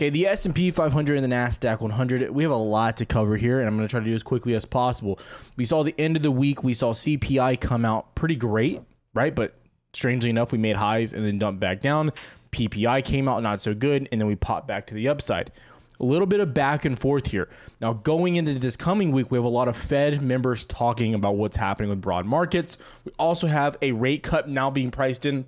Okay, the S&P 500 and the Nasdaq 100, we have a lot to cover here, and I'm going to try to do as quickly as possible. We saw the end of the week, we saw CPI come out pretty great, right? But strangely enough, we made highs and then dumped back down. PPI came out not so good, and then we popped back to the upside. A little bit of back and forth here. Now, going into this coming week, we have a lot of Fed members talking about what's happening with broad markets. We also have a rate cut now being priced in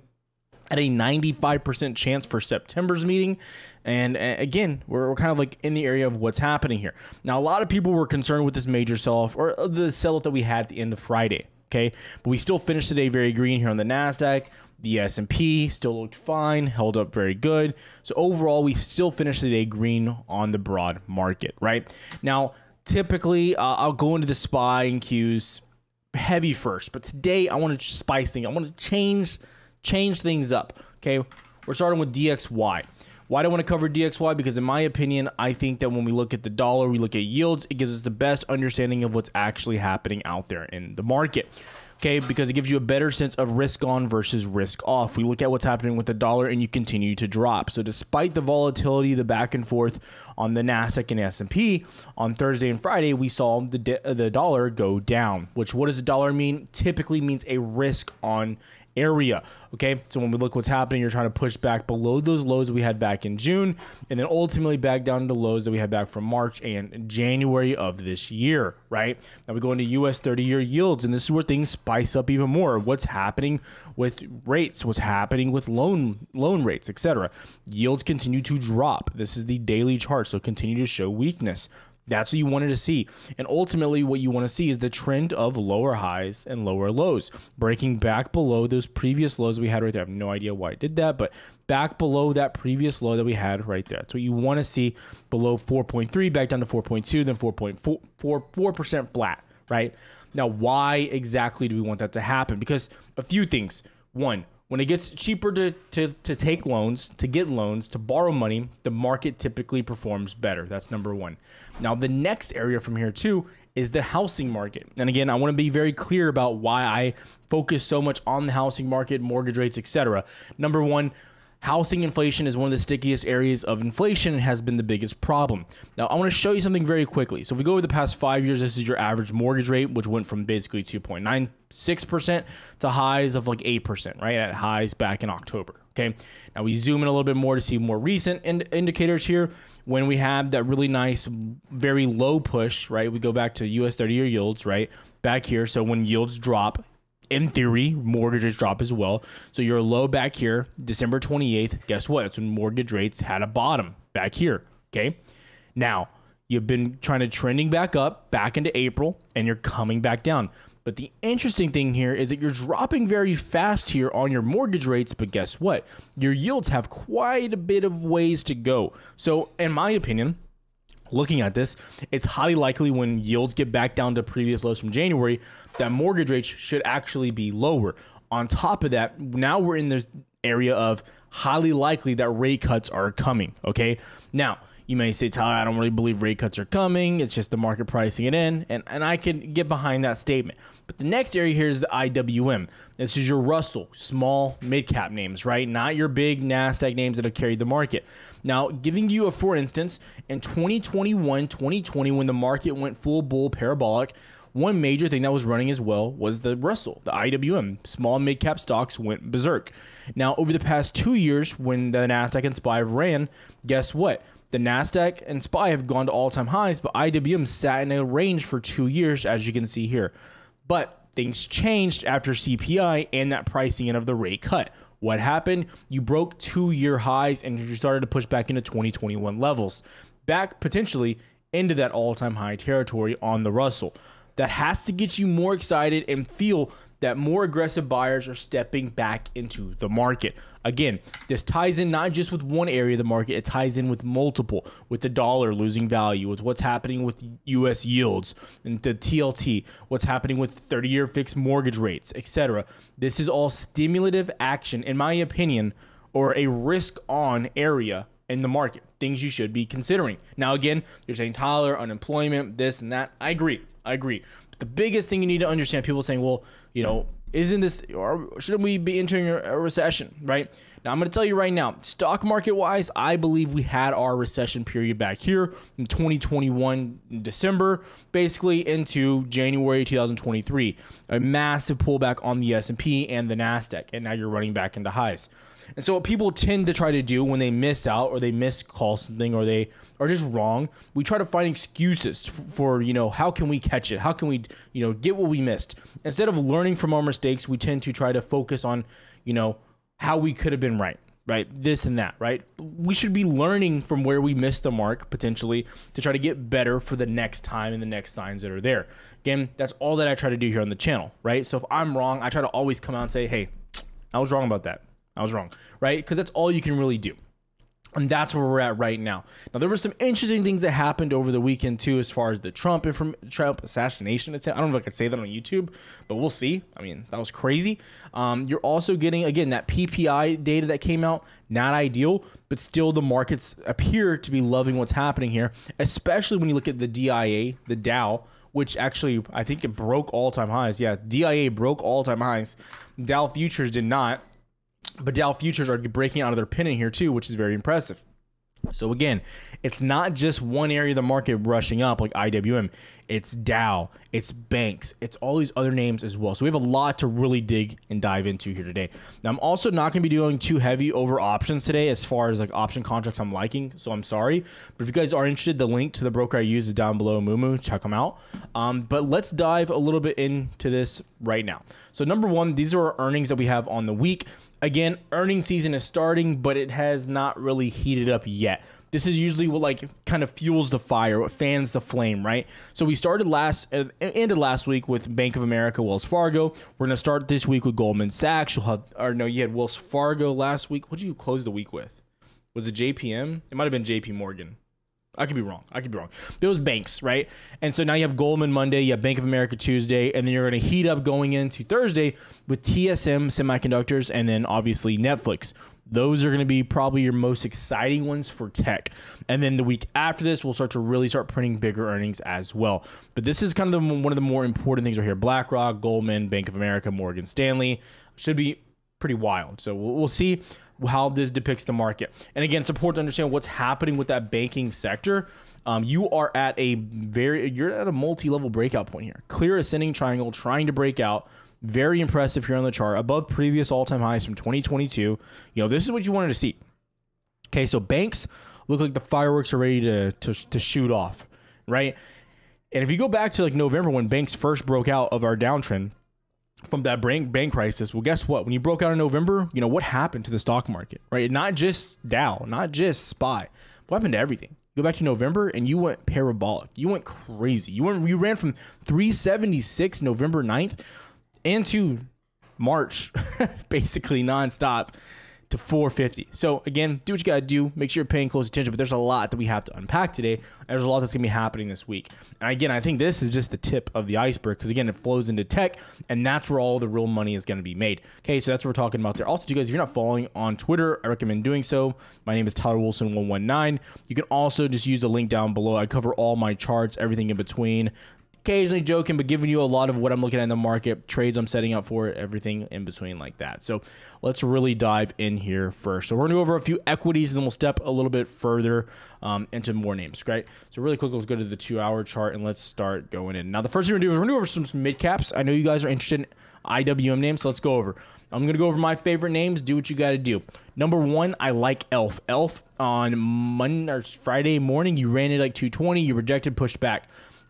at a 95% chance for September's meeting. And again, we're kind of like in the area of what's happening here. Now, a lot of people were concerned with this major sell-off or the sell-off that we had at the end of Friday. Okay, but we still finished today very green here on the Nasdaq. The S&P still looked fine, held up very good. So overall, we still finished the day green on the broad market, right? Now, typically, I'll go into the SPY and Qs heavy first, but today I want to spice things. I want to change things up, okay? We're starting with DXY. Why do I want to cover DXY? Because in my opinion, I think that when we look at the dollar, we look at yields, it gives us the best understanding of what's actually happening out there in the market. Okay, because it gives you a better sense of risk on versus risk off. We look at what's happening with the dollar and you continue to drop. So despite the volatility, the back and forth on the Nasdaq and S&P, on Thursday and Friday, we saw the dollar go down, which what does the dollar mean? Typically means a risk on area. Okay, so when we look what's happening, you're trying to push back below those lows we had back in June, and then ultimately back down to the lows that we had back from March and January of this year, right? Now we go into US 30-year yields, and this is where things spice up even more. What's happening with rates, what's happening with loan rates, etc. Yields continue to drop. This is the daily chart, so continue to show weakness. That's what you wanted to see. And ultimately, what you want to see is the trend of lower highs and lower lows, breaking back below those previous lows we had right there. I have no idea why it did that, but back below that previous low that we had right there. That's what you want to see, below 4.3, back down to 4.2, then 4% flat, right? Now, why exactly do we want that to happen? Because a few things. One, when it gets cheaper to take loans, to get loans, to borrow money, the market typically performs better. That's number one. Now, the next area from here too is the housing market. And again, I want to be very clear about why I focus so much on the housing market, mortgage rates, etc. Number one, housing inflation is one of the stickiest areas of inflation and has been the biggest problem. Now, I want to show you something very quickly. So if we go over the past 5 years, this is your average mortgage rate, which went from basically 2.96% to highs of like 8%, right? At highs back in October, okay? Now, we zoom in a little bit more to see more recent indicators here. When we have that really nice, very low push, right? We go back to US 30-year yields, right? Back here. So when yields drop, in theory, mortgage rates drop as well. So you're low back here, December 28th. Guess what? That's when mortgage rates had a bottom back here. Okay. Now, you've been trying to trending back up back into April, and you're coming back down. But the interesting thing here is that you're dropping very fast here on your mortgage rates. But guess what? Your yields have quite a bit of ways to go. So in my opinion, looking at this, it's highly likely when yields get back down to previous lows from January, that mortgage rates should actually be lower. On top of that, now we're in this area of highly likely that rate cuts are coming, okay? Now, you may say, Tyler, I don't really believe rate cuts are coming. It's just the market pricing it in, and I can get behind that statement. But the next area here is the IWM. This is your Russell, small mid-cap names, right? Not your big Nasdaq names that have carried the market. Now, giving you a for instance, in 2021, 2020, when the market went full bull parabolic, one major thing that was running as well was the Russell, the IWM. Small mid-cap stocks went berserk. Now, over the past 2 years, when the Nasdaq and SPY ran, guess what? The Nasdaq and SPY have gone to all-time highs, but IWM sat in a range for 2 years, as you can see here. But things changed after CPI and that pricing in of the rate cut. What happened? You broke 2-year highs and you started to push back into 2021 levels, back potentially into that all-time high territory on the Russell. That has to get you more excited and feel that more aggressive buyers are stepping back into the market. Again, this ties in not just with one area of the market, it ties in with multiple, with the dollar losing value, with what's happening with US yields and the TLT, what's happening with 30-year fixed mortgage rates, etc. This is all stimulative action, in my opinion, or a risk-on area in the market, things you should be considering. Now, again, you're saying, Tyler, unemployment, this and that. I agree. But the biggest thing you need to understand, people saying, well, you know, Isn't this, or shouldn't we be entering a recession, right? Now, I'm going to tell you right now, stock market wise, I believe we had our recession period back here in 2021, in December, basically into January 2023. A massive pullback on the S&P and the Nasdaq, and now you're running back into highs. And so what people tend to try to do when they miss out or they miscall something or they are just wrong, we try to find excuses for, how can we catch it? How can we, get what we missed? Instead of learning from our mistakes, we tend to try to focus on, how we could have been right? This and that, right? We should be learning from where we missed the mark potentially to try to get better for the next time and the next signs that are there. Again, that's all that I try to do here on the channel, right? So if I'm wrong, I try to always come out and say, hey, I was wrong about that. I was wrong, right? Because that's all you can really do. And that's where we're at right now. Now, there were some interesting things that happened over the weekend, too, as far as the Trump assassination attempt. I don't know if I could say that on YouTube, but we'll see. I mean, that was crazy. You're also getting, again, that PPI data that came out. Not ideal, but still the markets appear to be loving what's happening here, especially when you look at the DIA, the Dow, which actually, I think it broke all-time highs. Yeah, DIA broke all-time highs. Dow futures did not. But Dow futures are breaking out of their pennant here too, which is very impressive. So again, it's not just one area of the market rushing up like IWM. It's Dow, it's banks, it's all these other names as well. So we have a lot to really dig and dive into here today. Now, I'm also not going to be doing too heavy over options today as far as like option contracts I'm liking. So I'm sorry. But if you guys are interested, the link to the broker I use is down below. Mumu, check them out. But let's dive a little bit into this right now. So number one, these are our earnings that we have on the week. Again, earnings season is starting, but it has not really heated up yet. This is usually what kind of fuels the fire, what fans the flame, right? So we started ended last week with Bank of America, Wells Fargo. We're gonna start this week with Goldman Sachs. You had Wells Fargo last week. What did you close the week with? Was it JPM? It might have been JP Morgan. I could be wrong. But it was banks, right? And so now you have Goldman Monday, you have Bank of America Tuesday, and then you're going to heat up going into Thursday with TSM Semiconductors and then obviously Netflix. Those are going to be probably your most exciting ones for tech. And then the week after this, we'll start printing bigger earnings as well. But this is kind of one of the more important things right here. BlackRock, Goldman, Bank of America, Morgan Stanley. Should be pretty wild. So we'll see how this depicts the market. And again, it's important to understand what's happening with that banking sector. You are at you're at a multi-level breakout point here. Clear ascending triangle trying to break out. Very impressive here on the chart, above previous all-time highs from 2022. This is what you wanted to see. Okay, so banks look like the fireworks are ready to shoot off, right? And if you go back to November when banks first broke out of our downtrend from that bank crisis, well, guess what? When you broke out in November, what happened to the stock market, right? Not just Dow, not just SPY. What happened to everything? Go back to November and you went parabolic. You went crazy. You ran from 376 November 9th into March, basically nonstop, to 450. So again, do what you got to do. Make sure you're paying close attention, but there's a lot that we have to unpack today. There's a lot that's going to be happening this week. And again, I think this is just the tip of the iceberg because again, it flows into tech and that's where all the real money is going to be made. Okay, so that's what we're talking about there. Also, you guys, if you're not following on Twitter, I recommend doing so. My name is Tyler Wilson 119. You can also just use the link down below. I cover all my charts, everything in between. Occasionally joking, but giving you a lot of what I'm looking at in the market, trades I'm setting up for it, everything in between like that. So let's really dive in here first. So we're going to go over a few equities, and then we'll step a little bit further into more names, right? So really quick, let's go to the 2-hour chart, and let's start going in. Now, the first thing we're going to do is we're going to go over some mid caps. I know you guys are interested in IWM names, so let's go over. I'm going to go over my favorite names. Do what you got to do. Number one, I like ELF. ELF on Monday or Friday morning, you ran it like 220, you rejected, pushed back.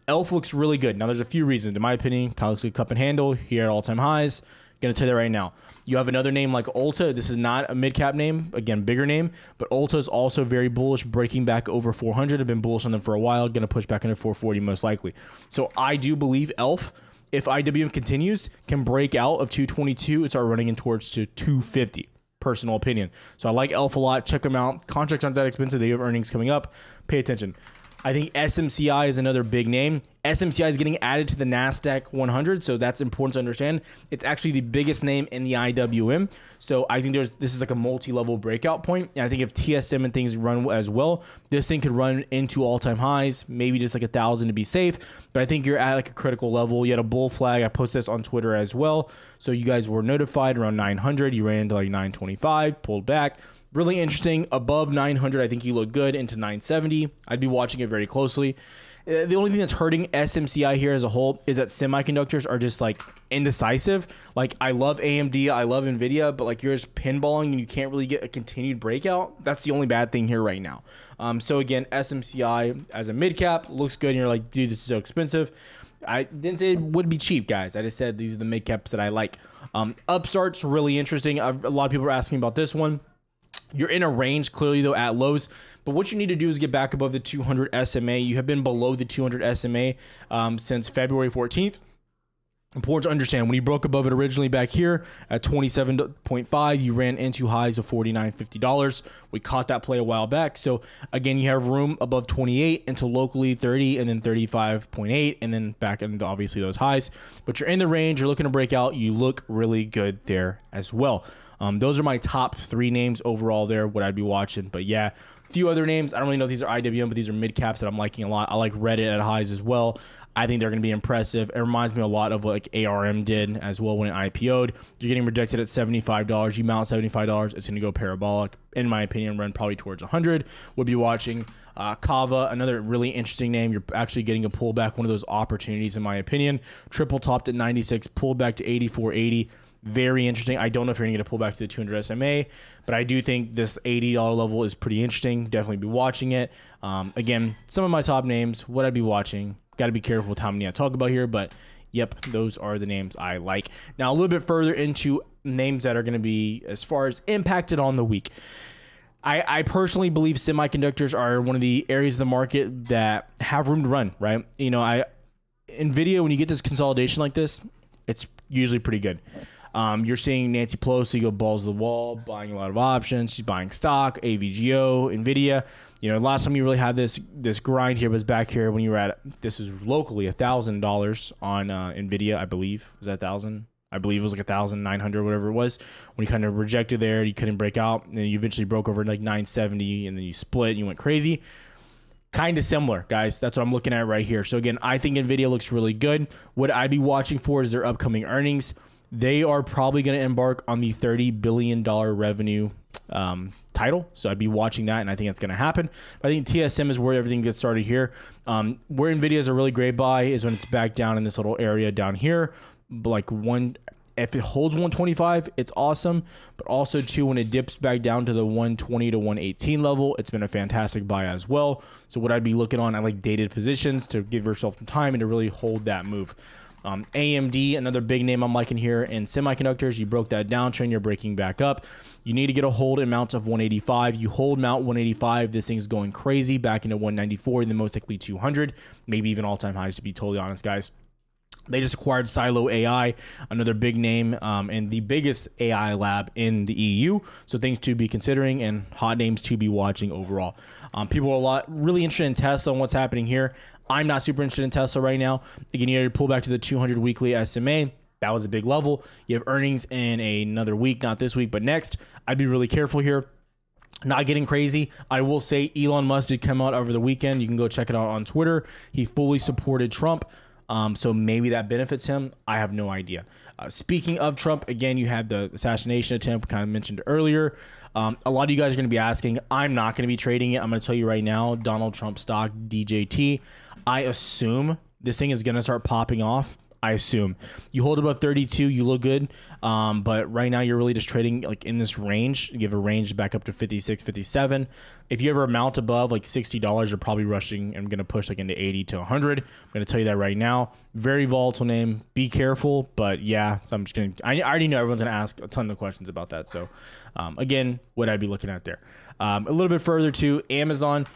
ELF looks really good. Now, there's a few reasons. In my opinion, kind of looks like cup and handle here at all-time highs. Going to tell you that right now. You have another name like Ulta. This is not a mid-cap name. Again, bigger name. But Ulta is also very bullish, breaking back over 400. I've been bullish on them for a while. Going to push back into 440 most likely. So I do believe ELF, if IWM continues, can break out of 222 and start running in towards to 250. Personal opinion. So I like ELF a lot. Check them out. Contracts aren't that expensive. They have earnings coming up. Pay attention. I think SMCI is another big name. SMCI is getting added to the Nasdaq 100, so that's important to understand. It's actually the biggest name in the IWM, so I think this is like a multi-level breakout point, and I think if TSM and things run as well, this thing could run into all-time highs, maybe just like 1,000 to be safe, but I think you're at like a critical level. You had a bull flag. I posted this on Twitter as well, so you guys were notified around 900. You ran into like 925, pulled back. Really interesting. Above 900, I think you look good. Into 970, I'd be watching it very closely. The only thing that's hurting SMCI here as a whole is that semiconductors are just like indecisive. Like, I love AMD, I love NVIDIA, but like you're just pinballing and you can't really get a continued breakout. That's the only bad thing here right now. So again, SMCI as a mid cap looks good, and you're like, dude, this is so expensive. I didn't say it would be cheap, guys. I just said these are the mid caps that I like. Upstart's really interesting. A lot of people are asking about this one. You're in a range clearly though at lows, but what you need to do is get back above the 200 SMA. You have been below the 200 SMA since February 14th. Important to understand, when you broke above it originally back here at 27.5, you ran into highs of $49.50. We caught that play a while back. So again, you have room above 28 into locally 30 and then 35.8 and then back into obviously those highs. But you're in the range, you're looking to break out. You look really good there as well. Those are my top 3 names overall there, what I'd be watching. But yeah, a few other names. I don't really know if these are IWM, but these are mid caps that I'm liking a lot. I like Reddit at highs as well. I think they're going to be impressive. It reminds me a lot of what like ARM did as well when it IPO'd. You're getting rejected at $75. You mount $75, it's going to go parabolic. In my opinion, run probably towards 100. Would be watching. Kava, another really interesting name. You're actually getting a pullback, one of those opportunities in my opinion. Triple topped at 96, pulled back to 84.80. Very interesting. I don't know if you're going to get a pullback to the 200 SMA, but I do think this $80 level is pretty interesting. Definitely be watching it. Again, some of my top names, what I'd be watching. Got to be careful with how many I talk about here, but yep, those are the names I like. Now, a little bit further into names that are going to be as far as impacted on the week. I personally believe semiconductors are one of the areas of the market that have room to run, right? You know, NVIDIA, when you get this consolidation like this, it's usually pretty good. You're seeing Nancy Pelosi go balls to the wall, buying a lot of options. She's buying stock, AVGO, NVIDIA. You know, last time you really had this grind here was back here when you were at, this was locally $1,000 on NVIDIA, I believe. Was that 1,000? I believe it was like 1,900, whatever it was. When you kind of rejected there, you couldn't break out. And then you eventually broke over like 970, and then you split and you went crazy. Kind of similar, guys. That's what I'm looking at right here. So again, I think NVIDIA looks really good. What I'd be watching for is their upcoming earnings. They are probably going to embark on the $30 billion revenue title. So I'd be watching that, and I think that's going to happen. But I think TSM is where everything gets started here. Where NVIDIA is a really great buy is when it's back down in this little area down here. But like if it holds 125, it's awesome. But also too, when it dips back down to the 120 to 118 level, it's been a fantastic buy as well. So what I'd be looking on, I like dated positions to give yourself some time and to really hold that move. AMD, another big name I'm liking here in semiconductors. You broke that downtrend, you're breaking back up. You need to get a hold in mounts of 185. You hold mount 185, this thing's going crazy back into 194, and then most likely 200, maybe even all-time highs, to be totally honest, guys. They just acquired Silo AI, another big name, and the biggest AI lab in the EU. So things to be considering and hot names to be watching overall. People are really interested in Tesla and what's happening here. I'm not super interested in Tesla right now. Again, you had to pull back to the 200 weekly SMA. That was a big level. You have earnings in another week, not this week, but next. I'd be really careful here. Not getting crazy. I will say Elon Musk did come out over the weekend. You can go check it out on Twitter. He fully supported Trump. So maybe that benefits him. I have no idea. Speaking of Trump, again, you had the assassination attempt kind of mentioned earlier. A lot of you guys are going to be asking. I'm not going to be trading it. I'm going to tell you right now, Donald Trump stock, DJT. I assume this thing is going to start popping off. I assume you hold above 32, you look good. But right now you're really just trading like in this range. You have a range back up to 56, 57. If you ever mount above like $60, you're probably rushing and going to push like into 80 to 100. I'm going to tell you that right now. Very volatile name. Be careful. But yeah, so I'm just going to, I already know everyone's going to ask a ton of questions about that. So again, what I'd be looking at there. A little bit further to Amazon.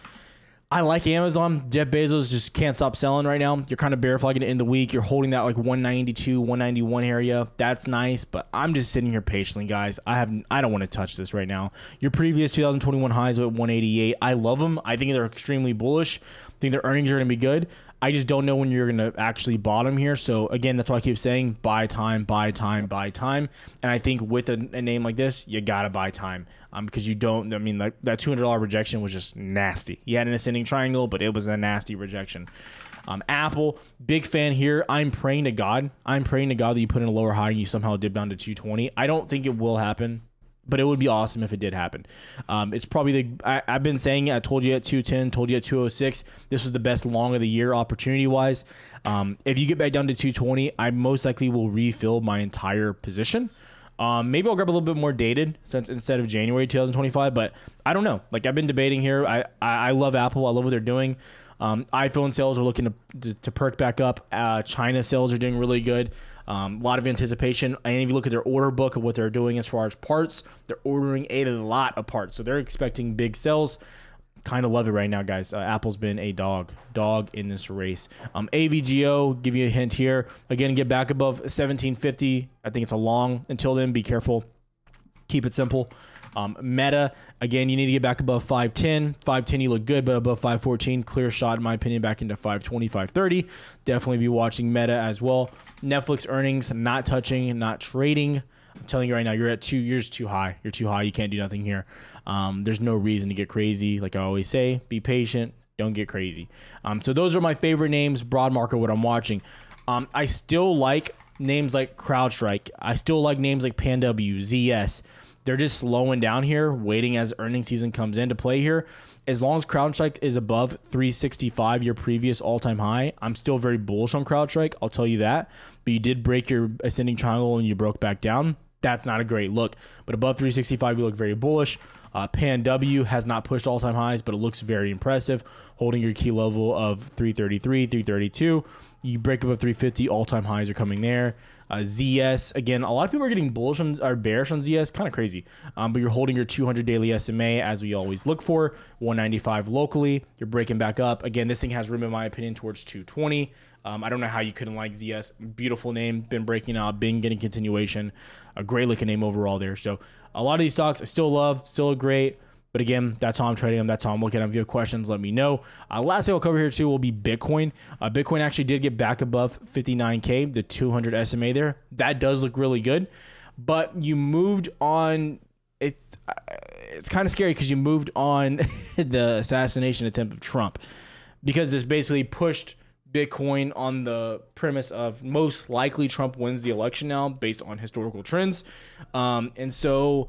I like Amazon. Jeff Bezos just can't stop selling right now. You're kind of bear flagging it in the week. You're holding that like 192, 191 area. That's nice, but I'm just sitting here patiently, guys. I don't want to touch this right now. Your previous 2021 highs were at 188. I love them. I think they're extremely bullish, think their earnings are going to be good. I just don't know when you're going to actually bottom here. So again, that's why I keep saying buy time, buy time, buy time. And I think with a name like this, you got to buy time because you don't, I mean, like that $200 rejection was just nasty. He had an ascending triangle, but it was a nasty rejection. Apple, big fan here. I'm praying to God. I'm praying to God that you put in a lower high and you somehow dip down to 220. I don't think it will happen, but it would be awesome if it did happen. It's probably I've been saying it. I told you at 210, told you at 206. This was the best long of the year opportunity wise. If you get back down to 220, I most likely will refill my entire position. Maybe I'll grab a little bit more dated since instead of January 2025, but I don't know. Like I've been debating here. I love Apple. I love what they're doing. iPhone sales are looking to perk back up. China sales are doing really good. A lot of anticipation. And if you look at their order book of what they're doing as far as parts, they're ordering a lot of parts. So they're expecting big sales. Kind of love it right now, guys. Apple's been a dog in this race. AVGO, give you a hint here. Again, get back above 1750. I think it's a long. Until then, be careful. Keep it simple. Meta, again, you need to get back above 510. 510, you look good, but above 514, clear shot, in my opinion, back into 520, 530. Definitely be watching Meta as well. Netflix earnings, not touching, not trading. I'm telling you right now, you're just too high. You're too high. You can't do nothing here. There's no reason to get crazy. Like I always say, be patient. Don't get crazy. So those are my favorite names, broad market, what I'm watching. I still like names like CrowdStrike. I still like names like PanW, ZS. They're just slowing down here, waiting as earnings season comes into play here. As long as CrowdStrike is above 365, your previous all-time high, I'm still very bullish on CrowdStrike. I'll tell you that. But you did break your ascending triangle and you broke back down. That's not a great look. But above 365, you look very bullish. PanW has not pushed all-time highs, but it looks very impressive, holding your key level of 333, 332. You break above 350, all-time highs are coming there. ZS, again, a lot of people are getting bullish on, or bearish on ZS, kind of crazy. But you're holding your 200 daily SMA as we always look for, 195 locally. You're breaking back up. Again, this thing has room, in my opinion, towards 220. I don't know how you couldn't like ZS. Beautiful name, been breaking out, been getting continuation. A great looking name overall there. So a lot of these stocks I still love, still look great. But again, that's how I'm trading them. That's how I'm looking at them. If you have questions, let me know. Last thing I'll cover here too will be Bitcoin. Bitcoin actually did get back above 59K, the 200 SMA there. That does look really good. But you moved on. It's kind of scary because you moved on the assassination attempt of Trump, because this basically pushed Bitcoin on the premise of most likely Trump wins the election now based on historical trends. And so,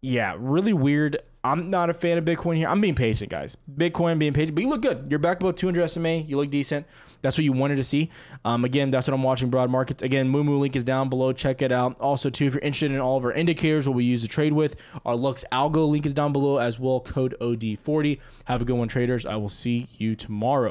yeah, really weird. I'm not a fan of Bitcoin here. I'm being patient, guys. Bitcoin being patient, but you look good. You're back above 200 SMA. You look decent. That's what you wanted to see. Again, that's what I'm watching, broad markets. Again, Moo link is down below. Check it out. Also, too, if you're interested in all of our indicators, what we use to trade with, our Lux Algo link is down below as well. Code OD40. Have a good one, traders. I will see you tomorrow.